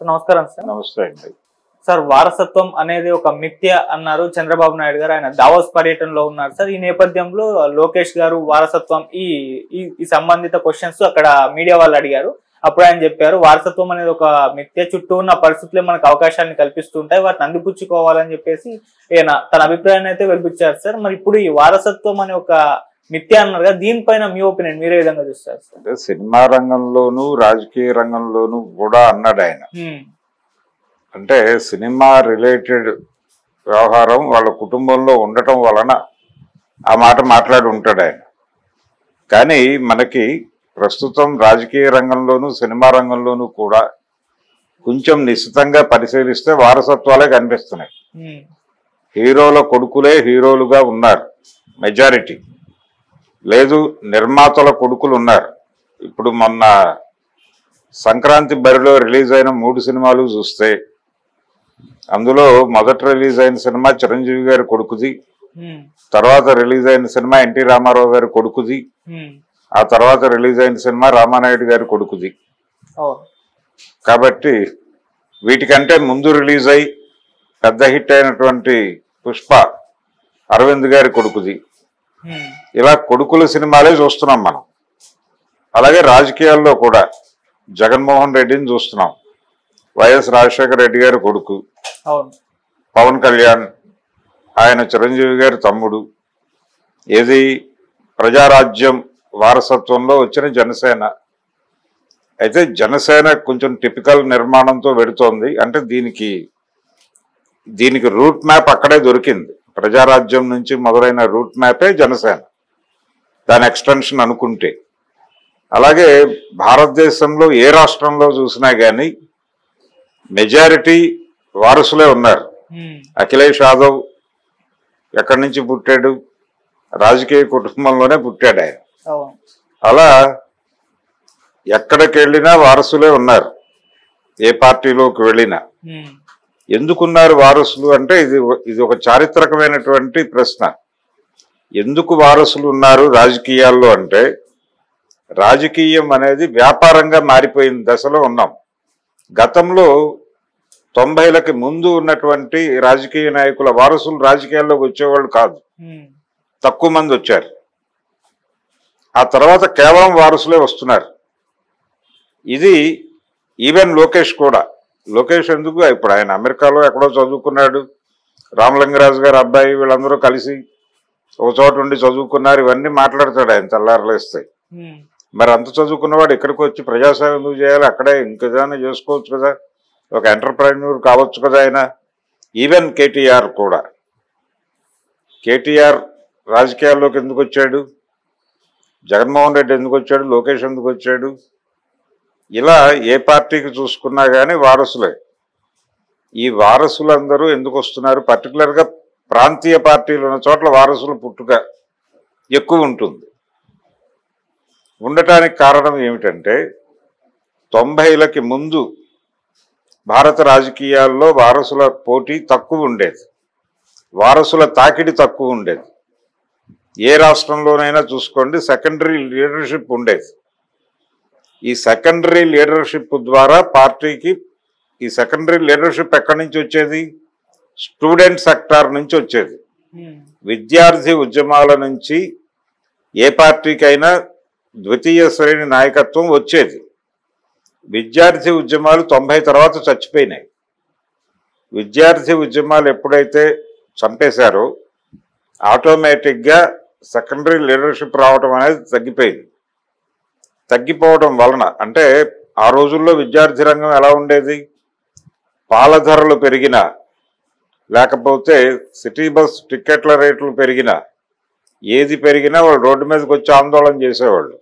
నమస్కారం సార్. నమస్తే అండి. సార్, వారసత్వం అనేది ఒక మిథ్య అన్నారు చంద్రబాబు నాయుడు గారు. ఆయన దావోస్ పర్యటనలో ఉన్నారు సార్. ఈ నేపథ్యంలో లోకేష్ గారు వారసత్వం ఈ సంబంధిత క్వశ్చన్స్ అక్కడ మీడియా వాళ్ళు అడిగారు. అప్పుడు ఆయన చెప్పారు, వారసత్వం అనేది ఒక మిథ్య, చుట్టూ ఉన్న పరిస్థితులే మనకు అవకాశాన్ని కల్పిస్తుంటాయి, వాటిని అందిపుచ్చుకోవాలని చెప్పేసి ఈయన తన అభిప్రాయాన్ని అయితే వెలిపించారు సార్. మరి ఇప్పుడు ఈ వారసత్వం అనే ఒక మిథ్య అన్నారు కదా, దీనిపైన మీ ఒపీనియన్ మీరే విధంగా చూస్తారు సార్? అంటే సినిమా రంగంలోనూ రాజకీయ రంగంలోనూ కూడా అన్నాడు ఆయన. అంటే సినిమా రిలేటెడ్ వ్యవహారం వాళ్ళ కుటుంబంలో ఉండటం వలన ఆ మాట మాట్లాడి ఉంటాడు ఆయన. కానీ మనకి ప్రస్తుతం రాజకీయ రంగంలోనూ సినిమా రంగంలోనూ కూడా కొంచెం నిశ్చితంగా పరిశీలిస్తే వారసత్వాలే కనిపిస్తున్నాయి. హీరోల కొడుకులే హీరోలుగా ఉన్నారు మెజారిటీ, లేదు నిర్మాతల కొడుకులు ఉన్నారు. ఇప్పుడు మొన్న సంక్రాంతి బరిలో రిలీజ్ అయిన 3 సినిమాలు చూస్తే అందులో మొదట రిలీజ్ అయిన సినిమా చిరంజీవి గారి కొడుకుది, తర్వాత రిలీజ్ అయిన సినిమా ఎన్టీ రామారావు గారి కొడుకుది, ఆ తర్వాత రిలీజ్ అయిన సినిమా రామానాయుడు గారి కొడుకుది. కాబట్టి వీటికంటే ముందు రిలీజ్ అయి పెద్ద హిట్ అయినటువంటి పుష్ప అరవింద్ గారి కొడుకుది. ఇలా కొడుకుల సినిమాలే చూస్తున్నాం మనం. అలాగే రాజకీయాల్లో కూడా జగన్మోహన్ రెడ్డిని చూస్తున్నాం, వైఎస్ రాజశేఖర రెడ్డి గారి కొడుకు. పవన్ కళ్యాణ్ ఆయన చిరంజీవి గారి తమ్ముడు. ఏది ప్రజారాజ్యం వారసత్వంలో వచ్చిన జనసేన. అయితే జనసేన కొంచెం టిపికల్ నిర్మాణంతో వెడుతోంది. అంటే దీనికి రూట్ మ్యాప్ అక్కడే దొరికింది. ప్రజారాజ్యం నుంచి మొదలైన రూట్ మ్యాపే జనసేన, దాని ఎక్స్టెన్షన్ అనుకుంటే. అలాగే భారతదేశంలో ఏ రాష్ట్రంలో చూసినా కానీ మెజారిటీ వారసులే ఉన్నారు. అఖిలేష్ యాదవ్ ఎక్కడి నుంచి పుట్టాడు? రాజకీయ కుటుంబంలోనే పుట్టాడు ఆయన. అలా ఎక్కడికి వెళ్ళినా వారసులే ఉన్నారు, ఏ పార్టీలోకి వెళ్ళినా. ఎందుకున్నారు వారసులు అంటే ఇది ఒక చారిత్రకమైనటువంటి ప్రశ్న. ఎందుకు వారసులు ఉన్నారు రాజకీయాల్లో అంటే, రాజకీయం అనేది వ్యాపారంగా మారిపోయిన దశలో ఉన్నాం. గతంలో 90లకు ముందు ఉన్నటువంటి రాజకీయ నాయకుల వారసులు రాజకీయాల్లోకి వచ్చేవాళ్ళు కాదు, తక్కువ మంది వచ్చారు. ఆ తర్వాత కేవలం వారసులే వస్తున్నారు. ఇది ఈవెన్ లోకేష్ కూడా. లోకేష్ ఎందుకు, ఇప్పుడు ఆయన అమెరికాలో ఎక్కడో చదువుకున్నాడు, రామలింగరాజు గారి అబ్బాయి వీళ్ళందరూ కలిసి ఒక చోట ఉండి చదువుకున్నారు, ఇవన్నీ మాట్లాడతాడు ఆయన తెల్లారలేస్తే. మరి అంత చదువుకున్నవాడు ఇక్కడికి వచ్చి ప్రజాసేవ ఎందుకు చేయాలి? అక్కడే ఇంకేదైనా చేసుకోవచ్చు కదా, ఒక ఎంటర్ప్రైన్యూర్ కావచ్చు కదా ఆయన. ఈవెన్ కేటీఆర్ కూడా. కేటీఆర్ రాజకీయాల్లోకి ఎందుకు వచ్చాడు? జగన్మోహన్ రెడ్డి ఎందుకు వచ్చాడు? లోకేష్ ఎందుకు వచ్చాడు? ఇలా ఏ పార్టీకి చూసుకున్నా కానీ వారసులే. ఈ వారసులందరూ ఎందుకు వస్తున్నారు? పర్టికులర్గా ప్రాంతీయ పార్టీలు ఉన్న చోట్ల వారసుల పుట్టుక ఎక్కువ ఉంటుంది. ఉండటానికి కారణం ఏమిటంటే, 90లకి ముందు భారత రాజకీయాల్లో వారసుల పోటీ తక్కువ ఉండేది, వారసుల తాకిడి తక్కువ ఉండేది. ఏ రాష్ట్రంలోనైనా చూసుకోండి, సెకండరీ లీడర్షిప్ ఉండేది. ఈ సెకండరీ లీడర్షిప్ ద్వారా పార్టీకి, ఈ సెకండరీ లీడర్షిప్ ఎక్కడి నుంచి వచ్చేది? స్టూడెంట్ సెక్టార్ నుంచి వచ్చేది. విద్యార్థి ఉద్యమాల నుంచి ఏ పార్టీకైనా ద్వితీయ శ్రేణి నాయకత్వం వచ్చేది. విద్యార్థి ఉద్యమాలు 90 తర్వాత చచ్చిపోయినాయి. విద్యార్థి ఉద్యమాలు ఎప్పుడైతే చంపేశారో ఆటోమేటిక్గా సెకండరీ లీడర్షిప్ రావటం అనేది తగ్గిపోయింది. తగ్గిపోవడం వలన అంటే ఆ రోజుల్లో విద్యార్థి రంగం ఎలా ఉండేది? పాల ధరలు పెరిగినా, లేకపోతే సిటీ బస్ టికెట్ల రేట్లు పెరిగినా, ఏది పెరిగినా వాళ్ళు రోడ్డు మీదకి వచ్చి ఆందోళన చేసేవాళ్ళు.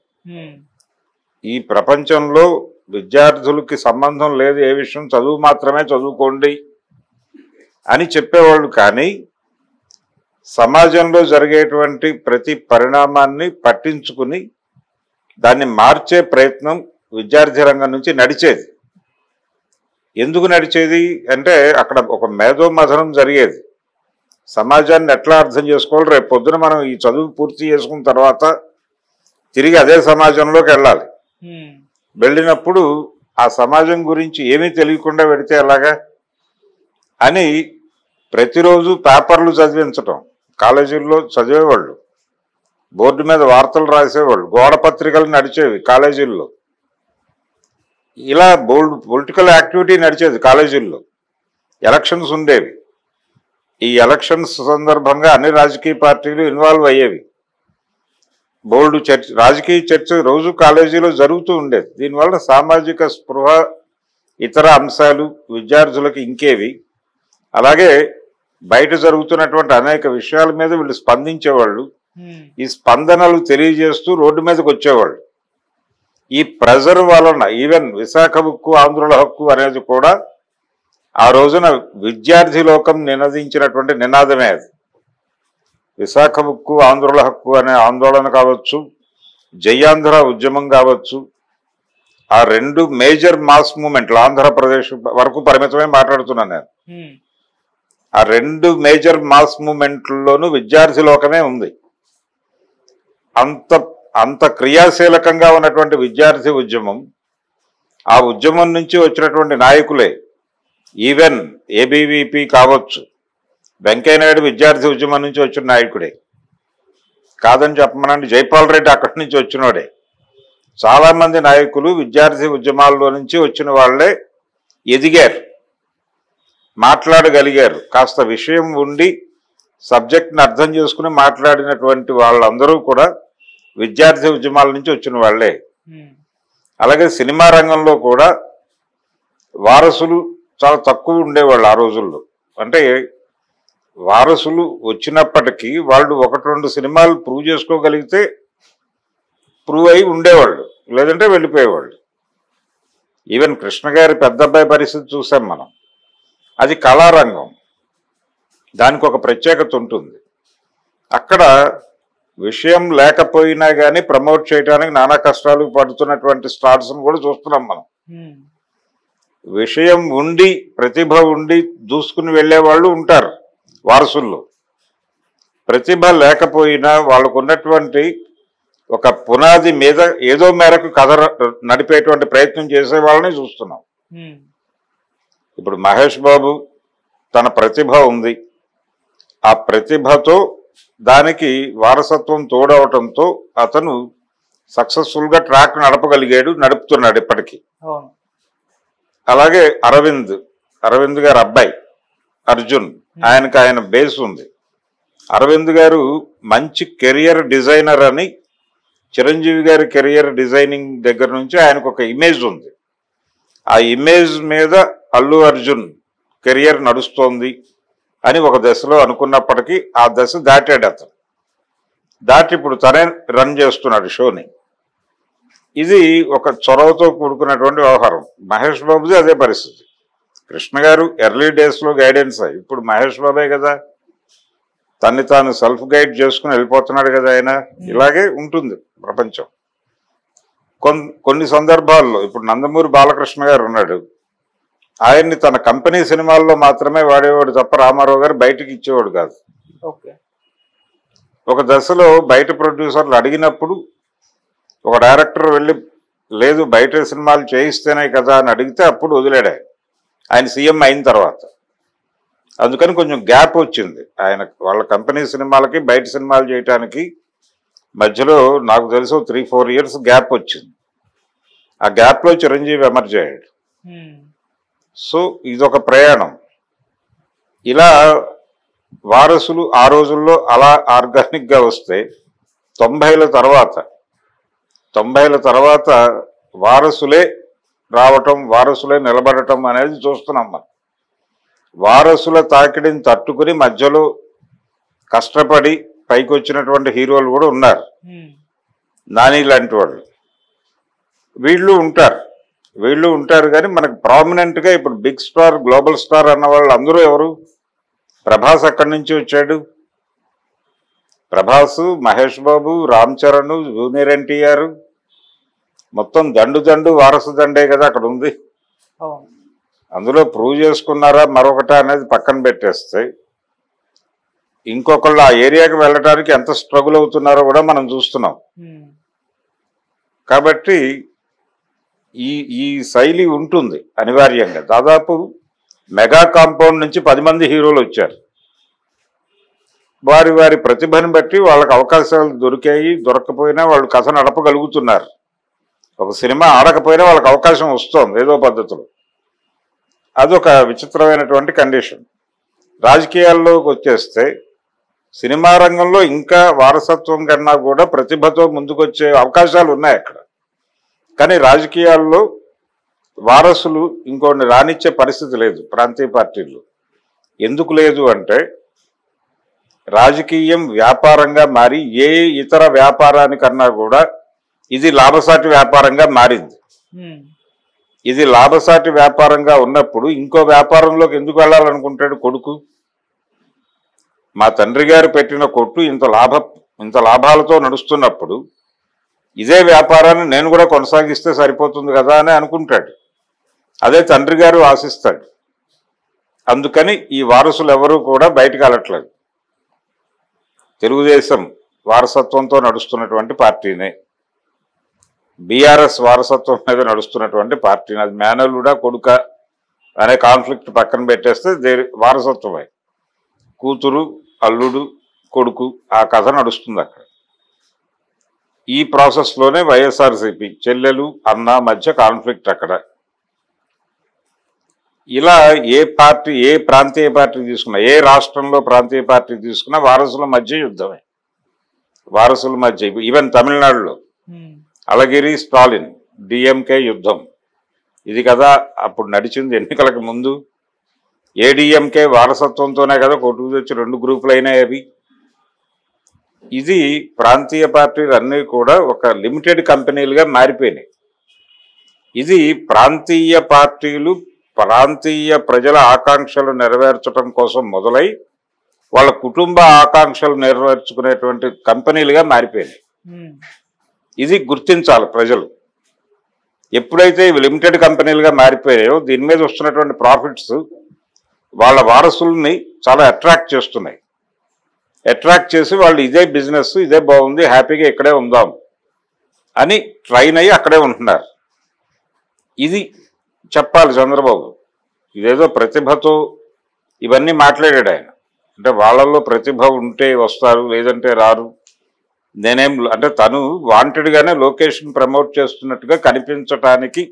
ఈ ప్రపంచంలో విద్యార్థులకి సంబంధం లేదు, ఏ విషయం చదువు మాత్రమే చదువుకోండి అని చెప్పేవాళ్ళు. కానీ సమాజంలో జరిగేటువంటి ప్రతి పరిణామాన్ని పట్టించుకుని దాన్ని మార్చే ప్రయత్నం విద్యార్థి రంగం నుంచి నడిచేది. ఎందుకు నడిచేది అంటే, అక్కడ ఒక మేధోమథనం జరిగేది. సమాజాన్ని ఎట్లా అర్థం చేసుకోవాలి, రేపు పొద్దున మనం ఈ చదువు పూర్తి చేసుకున్న తర్వాత తిరిగి అదే సమాజంలోకి వెళ్ళాలి. వెళ్ళినప్పుడు ఆ సమాజం గురించి ఏమీ తెలియకుండా పెడితే ఎలాగా అని ప్రతిరోజు పేపర్లు చదివించటం. కాలేజీల్లో చదివేవాళ్ళు, బోర్డు మీద వార్తలు రాసేవాళ్ళు, గోడ పత్రికలు నడిచేవి కాలేజీల్లో. ఇలా పొలిటికల్ యాక్టివిటీ నడిచేది కాలేజీల్లో. ఎలక్షన్స్ ఉండేవి. ఈ ఎలక్షన్స్ సందర్భంగా అన్ని రాజకీయ పార్టీలు ఇన్వాల్వ్ అయ్యేవి. బోల్డ్ చర్చ, రాజకీయ చర్చ రోజు కాలేజీలో జరుగుతూ ఉండేది. దీనివల్ల సామాజిక స్పృహ, ఇతర అంశాలు విద్యార్థులకు ఇంకేవి. అలాగే బయట జరుగుతున్నటువంటి అనేక విషయాల మీద వీళ్ళు స్పందించేవాళ్ళు. ఈ స్పందనలు తెలియజేస్తూ రోడ్డు మీదకి వచ్చేవాళ్ళు. ఈ ప్రెజర్ వలన ఈవెన్ విశాఖ ఉక్కు ఆంధ్రుల హక్కు అనేది కూడా ఆ రోజున విద్యార్థి లోకం నినదించినటువంటి నినాదమే అది. విశాఖ ఉక్కు ఆంధ్రుల హక్కు అనే ఆందోళన కావచ్చు, జయాంధ్ర ఉద్యమం కావచ్చు, ఆ రెండు మేజర్ మాస్ మూమెంట్లు, ఆంధ్రప్రదేశ్ వరకు పరిమితమే మాట్లాడుతున్నాను నేను. ఆ రెండు మేజర్ మాస్ మూమెంట్లలోనూ విద్యార్థి లోకమే ఉంది. అంత క్రియాశీలకంగా ఉన్నటువంటి విద్యార్థి ఉద్యమం, ఆ ఉద్యమం నుంచి వచ్చినటువంటి నాయకులే. ఈవెన్ ఏబీవీపీ కావచ్చు, వెంకయ్యనాయుడు విద్యార్థి ఉద్యమం నుంచి వచ్చిన నాయకుడే కాదని చెప్పమనండి. జైపాల్ రెడ్డి అక్కడి నుంచి వచ్చినోడే. చాలామంది నాయకులు విద్యార్థి ఉద్యమాల్లో నుంచి వచ్చిన వాళ్లే ఎదిగారు, మాట్లాడగలిగారు. కాస్త విషయం ఉండి సబ్జెక్ట్ని అర్థం చేసుకుని మాట్లాడినటువంటి వాళ్ళందరూ కూడా విద్యార్థి ఉద్యమాల నుంచి వచ్చిన వాళ్లే. అలాగే సినిమా రంగంలో కూడా వారసులు చాలా తక్కువ ఉండేవాళ్ళు ఆ రోజుల్లో. అంటే వారసులు వచ్చినప్పటికీ వాళ్ళు 1-2 సినిమాలు ప్రూవ్ చేసుకోగలిగితే ప్రూవ్ అయి ఉండేవాళ్ళు, లేదంటే వెళ్ళిపోయేవాళ్ళు. ఈవెన్ కృష్ణ గారి పెద్ద అబ్బాయి పరిస్థితి చూసాం మనం. అది కళారంగం, దానికి ఒక ప్రత్యేకత ఉంటుంది. అక్కడ విషయం లేకపోయినా కానీ ప్రమోట్ చేయడానికి నానా కష్టాలు పడుతున్నటువంటి స్టార్స్ని కూడా చూస్తున్నాం మనం. విషయం ఉండి, ప్రతిభ ఉండి దూసుకుని వెళ్ళే వాళ్ళు ఉంటారు వారసుల్లో. ప్రతిభ లేకపోయినా వాళ్ళకు ఉన్నటువంటి ఒక పునాది మీద ఏదో మేరకు కథ నడిపేటువంటి ప్రయత్నం చేసే వాళ్ళని చూస్తున్నాం. ఇప్పుడు మహేష్ బాబు తన ప్రతిభ ఉంది, ఆ ప్రతిభతో దానికి వారసత్వం తోడవటంతో అతను సక్సెస్ఫుల్గా ట్రాక్ నడపగలిగాడు, నడుపుతున్నాడు ఇప్పటికీ. అలాగే అరవింద్ గారు అబ్బాయి అర్జున్, ఆయన బేస్ ఉంది. అరవింద్ గారు మంచి కెరియర్ డిజైనర్ అని, చిరంజీవి గారి కెరియర్ డిజైనింగ్ దగ్గర నుంచి ఆయనకు ఒక ఇమేజ్ ఉంది. ఆ ఇమేజ్ మీద అల్లు అర్జున్ కెరియర్ నడుస్తోంది అని ఒక దశలో అనుకున్నప్పటికీ ఆ దశ దాటాడు అతను. దాటి ఇప్పుడు తనే రన్ చేస్తున్నాడు షోని. ఇది ఒక చొరవతో కూడుకున్నటువంటి వ్యవహారం. మహేష్ బాబుది అదే పరిస్థితి. కృష్ణ గారు ఎర్లీ డేస్లో గైడెన్స్, ఇప్పుడు మహేష్ బాబే కదా తన్ని తాను సెల్ఫ్ గైడ్ చేసుకుని వెళ్ళిపోతున్నాడు కదా ఆయన. ఇలాగే ఉంటుంది ప్రపంచం. కొన్ని సందర్భాల్లో ఇప్పుడు నందమూరి బాలకృష్ణ గారు ఉన్నాడు, ఆయన్ని తన కంపెనీ సినిమాల్లో మాత్రమే వాడేవాడు తప్ప రామారావు గారు బయటకి ఇచ్చేవాడు కాదు. ఒక దశలో బయట ప్రొడ్యూసర్లు అడిగినప్పుడు ఒక డైరెక్టర్ వెళ్ళి లేదు బయట సినిమాలు చేయిస్తేనే కదా అని అడిగితే అప్పుడు వదిలేడు ఆయన సీఎం అయిన తర్వాత. అందుకని కొంచెం గ్యాప్ వచ్చింది ఆయన వాళ్ళ కంపెనీ సినిమాలకి బయట సినిమాలు చేయటానికి మధ్యలో నాకు తెలుసు 3-4 ఇయర్స్ గ్యాప్ వచ్చింది. ఆ గ్యాప్లో చిరంజీవి ఎమర్జ్ అయ్యాడు. సో ఇదొక ప్రయాణం. ఇలా వారసులు ఆ రోజుల్లో అలా ఆర్గానిక్గా వస్తే 90ల తర్వాత వారసులే రావటం, వారసులే నిలబడటం అనేది చూస్తున్నాం మనం. వారసుల తాకిడిని తట్టుకుని మధ్యలో కష్టపడి పైకి వచ్చినటువంటి హీరోలు కూడా ఉన్నారు. నాని లాంటి వాళ్ళు వీళ్ళు ఉంటారు కానీ మనకు ప్రామినెంట్గా ఇప్పుడు బిగ్ స్టార్, గ్లోబల్ స్టార్ అన్న వాళ్ళు అందరూ ఎవరు? ప్రభాస్ అక్కడి నుంచి వచ్చాడు. ప్రభాస్, మహేష్ బాబు, రామ్ చరణ్, జూనియర్ ఎన్టీఆర్, మొత్తం దండు వారసు దండే కదా అక్కడ ఉంది. అందులో ప్రూవ్ చేసుకున్నారా మరొకట అనేది పక్కన పెట్టేస్తే ఇంకొకళ్ళు ఆ ఏరియాకి వెళ్ళడానికి ఎంత స్ట్రగుల్ అవుతున్నారో కూడా మనం చూస్తున్నాం. కాబట్టి ఈ ఈ శైలి ఉంటుంది అనివార్యంగా. దాదాపు మెగా కాంపౌండ్ నుంచి 10 మంది హీరోలు వచ్చారు. వారి వారి ప్రతిభను బట్టి వాళ్ళకి అవకాశాలు దొరికాయి, దొరకపోయినా వాళ్ళు కథ నడపగలుగుతున్నారు. ఒక సినిమా ఆడకపోయినా వాళ్ళకి అవకాశం వస్తుంది ఏదో పద్ధతిలో. అదొక విచిత్రమైనటువంటి కండిషన్. రాజకీయాల్లోకి వచ్చేస్తే సినిమా రంగంలో ఇంకా వారసత్వం కన్నా కూడా ప్రతిభతో ముందుకొచ్చే అవకాశాలు ఉన్నాయి అక్కడ. కానీ రాజకీయాల్లో వారసులు ఇంకోటి రానిచ్చే పరిస్థితి లేదు ప్రాంతీయ పార్టీల్లో. ఎందుకు లేదు అంటే రాజకీయం వ్యాపారంగా మారి ఏ ఇతర వ్యాపారానికన్నా కూడా ఇది లాభసాటి వ్యాపారంగా మారింది. ఇది లాభసాటి వ్యాపారంగా ఉన్నప్పుడు ఇంకో వ్యాపారంలోకి ఎందుకు వెళ్ళాలనుకుంటాడు కొడుకు? మా తండ్రి గారు పెట్టిన కొట్టు ఇంత లాభాలతో నడుస్తున్నప్పుడు ఇదే వ్యాపారాన్ని నేను కూడా కొనసాగిస్తే సరిపోతుంది కదా అని అనుకుంటాడు. అదే తండ్రి గారు ఆశిస్తాడు. అందుకని ఈ వారసులు ఎవరూ కూడా బయటకు వెళ్ళట్లేదు. తెలుగుదేశం వారసత్వంతో నడుస్తున్నటువంటి పార్టీనే, బీఆర్ఎస్ వారసత్వం మీద నడుస్తున్నటువంటి పార్టీని, అది మేనల్లుడా కొడుక అనే కాన్ఫ్లిక్ట్ పక్కన పెట్టేస్తే వారసత్వమే. కూతురు, అల్లుడు, కొడుకు ఆ కథ నడుస్తుంది అక్కడ. ఈ ప్రాసెస్లోనే వైఎస్ఆర్సీపీ చెల్లెలు అన్న మధ్య కాన్ఫ్లిక్ట్ అక్కడ. ఇలా ఏ పార్టీ, ఏ ప్రాంతీయ పార్టీ తీసుకున్నా, ఏ రాష్ట్రంలో ప్రాంతీయ పార్టీ తీసుకున్నా వారసుల మధ్య యుద్ధమే. వారసుల మధ్య ఈవెన్ తమిళనాడులో అళగిరి స్టాలిన్ డిఎంకే యుద్ధం ఇది కదా అప్పుడు నడిచింది. ఎన్నికలకు ముందు ఏడీఎంకే వారసత్వంతోనే కదా కొట్టుకు తెచ్చి 2 గ్రూపులు అయినాయి అవి. ఇది ప్రాంతీయ పార్టీలు అన్నీ కూడా ఒక లిమిటెడ్ కంపెనీలుగా మారిపోయినాయి. ఇది ప్రాంతీయ పార్టీలు ప్రాంతీయ ప్రజల ఆకాంక్షలు నెరవేర్చడం కోసం మొదలై వాళ్ళ కుటుంబ ఆకాంక్షలు నెరవేర్చుకునేటువంటి కంపెనీలుగా మారిపోయినాయి. ఇది గుర్తించాలి ప్రజలు. ఎప్పుడైతే ఇవి లిమిటెడ్ కంపెనీలుగా మారిపోయాయో దీని మీద వస్తున్నటువంటి ప్రాఫిట్స్ వాళ్ళ వారసుల్ని చాలా అట్రాక్ట్ చేస్తున్నాయి. అట్రాక్ట్ చేసి వాళ్ళు ఇదే బిజినెస్, ఇదే బాగుంది, హ్యాపీగా ఇక్కడే ఉందాం అని ట్రైన్ అయ్యి అక్కడే ఉంటున్నారు. ఇది చెప్పాలి చంద్రబాబు. ఇదేదో ప్రతిభతో ఇవన్నీ మాట్లాడాడు ఆయన. అంటే వాళ్ళల్లో ప్రతిభ ఉంటే వస్తారు, లేదంటే రారు. నేనేం అంటే తను వాంటెడ్గానే లొకేషన్ ప్రమోట్ చేస్తున్నట్టుగా కనిపించటానికి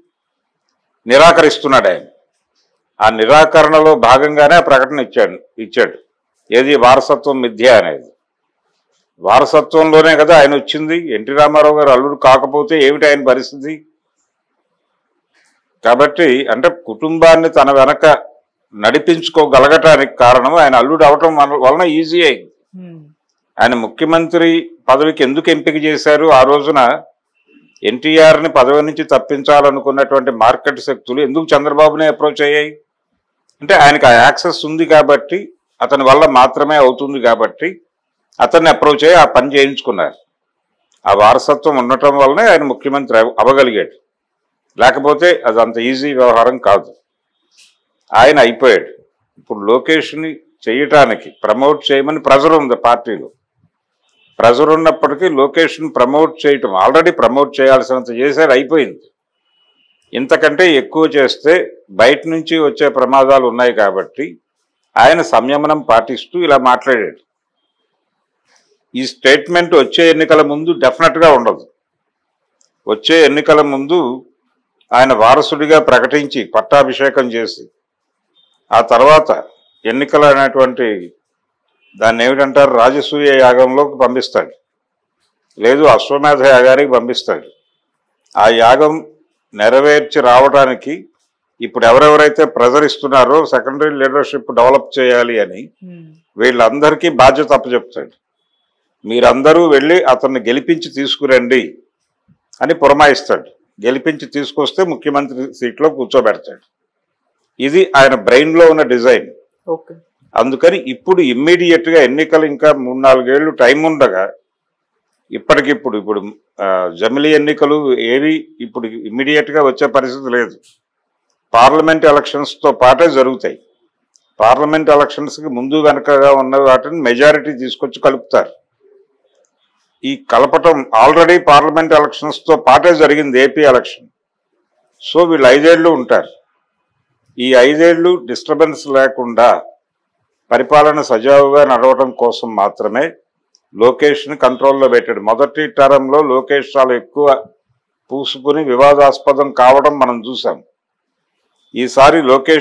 నిరాకరిస్తున్నాడు ఆయన. ఆ నిరాకరణలో భాగంగానే ఆ ప్రకటన ఇచ్చాడు. ఏది వారసత్వం మిథ్య అనేది. వారసత్వంలోనే కదా ఆయన వచ్చింది. ఎన్టీ రామారావు గారు అల్లుడు కాకపోతే ఏమిటి ఆయన పరిస్థితి? కాబట్టి అంటే కుటుంబాన్ని తన వెనక నడిపించుకోగలగటానికి కారణం ఆయన అల్లుడు అవటం వలన ఈజీ అయింది. ఆయన ముఖ్యమంత్రి పదవికి ఎందుకు ఎంపిక చేశారు? ఆ రోజున ఎన్టీఆర్ని పదవి నుంచి తప్పించాలనుకున్నటువంటి మార్కెట్ శక్తులు ఎందుకు చంద్రబాబునే అప్రోచ్ అయ్యాయి అంటే ఆయనకు ఆ యాక్సెస్ ఉంది కాబట్టి, అతని వల్ల మాత్రమే అవుతుంది కాబట్టి అతన్ని అప్రోచ్ అయ్యి ఆ పని చేయించుకున్నారు. ఆ వారసత్వం ఉండటం వల్లనే ఆయన ముఖ్యమంత్రి అవ్వగలిగాడు. లేకపోతే అది అంత ఈజీ వ్యవహారం కాదు. ఆయన అయిపోయాడు. ఇప్పుడు లోకేష్ని చేయటానికి ప్రమోట్ చేయమని ప్రెజర్ ఉంది పార్టీలో. ప్రెజర్ ఉన్నప్పటికీ లోకేష్ని ప్రమోట్ చేయటం, ఆల్రెడీ ప్రమోట్ చేయాల్సినంత చేశారు, అయిపోయింది. ఇంతకంటే ఎక్కువ చేస్తే బయట నుంచి వచ్చే ప్రమాదాలు ఉన్నాయి కాబట్టి ఆయన సంయమనం పాటిస్తూ ఇలా మాట్లాడాడు. ఈ స్టేట్మెంట్ వచ్చే ఎన్నికల ముందు డెఫినెట్గా ఉండదు. వచ్చే ఎన్నికల ముందు ఆయన వారసుడిగా ప్రకటించి పట్టాభిషేకం చేసి ఆ తర్వాత ఎన్నికలు అనేటువంటి దాన్ని ఏమిటంటారు, రాజసూయ యాగంలోకి పంపిస్తాడు, లేదు అశ్వమేధ యాగానికి పంపిస్తాడు. ఆ యాగం నెరవేర్చి రావడానికి ఇప్పుడు ఎవరెవరైతే ప్రెజర్ ఇస్తున్నారో సెకండరీ లీడర్షిప్ డెవలప్ చేయాలి అని వీళ్ళందరికీ బాధ్యత అప్పచెప్తాడు. మీరందరూ వెళ్ళి అతన్ని గెలిపించి తీసుకురండి అని పురమాయిస్తాడు. గెలిపించి తీసుకొస్తే ముఖ్యమంత్రి సీట్లో కూర్చోబెడతాడు. ఇది ఆయన బ్రెయిన్లో ఉన్న డిజైన్. అందుకని ఇప్పుడు ఇమ్మీడియట్గా ఎన్నికలు ఇంకా 3-4 ఏళ్ళు టైం ఉండగా ఇప్పుడు జమిలీ ఎన్నికలు ఏవి ఇప్పుడు ఇమ్మీడియట్గా వచ్చే పరిస్థితి లేదు. పార్లమెంట్ ఎలక్షన్స్తో పాటే జరుగుతాయి. పార్లమెంట్ ఎలక్షన్స్కి ముందు వెనకగా ఉన్న వాటిని మెజారిటీ తీసుకొచ్చి కలుపుతారు. ఈ కలపటం ఆల్రెడీ పార్లమెంట్ ఎలక్షన్స్తో పాటే జరిగింది ఏపీ ఎలక్షన్. సో వీళ్ళు 5 ఏళ్ళు ఉంటారు. ఈ 5 ఏళ్ళు డిస్టర్బెన్స్ లేకుండా పరిపాలన సజావుగా నడవడం కోసం మాత్రమే లోకేష్ని కంట్రోల్లో పెట్టాడు. మొదటి టర్మ్లో లోకేష్ చాలా ఎక్కువ పూసుకుని వివాదాస్పదం కావడం మనం చూసాం. ఈసారి లోకేష్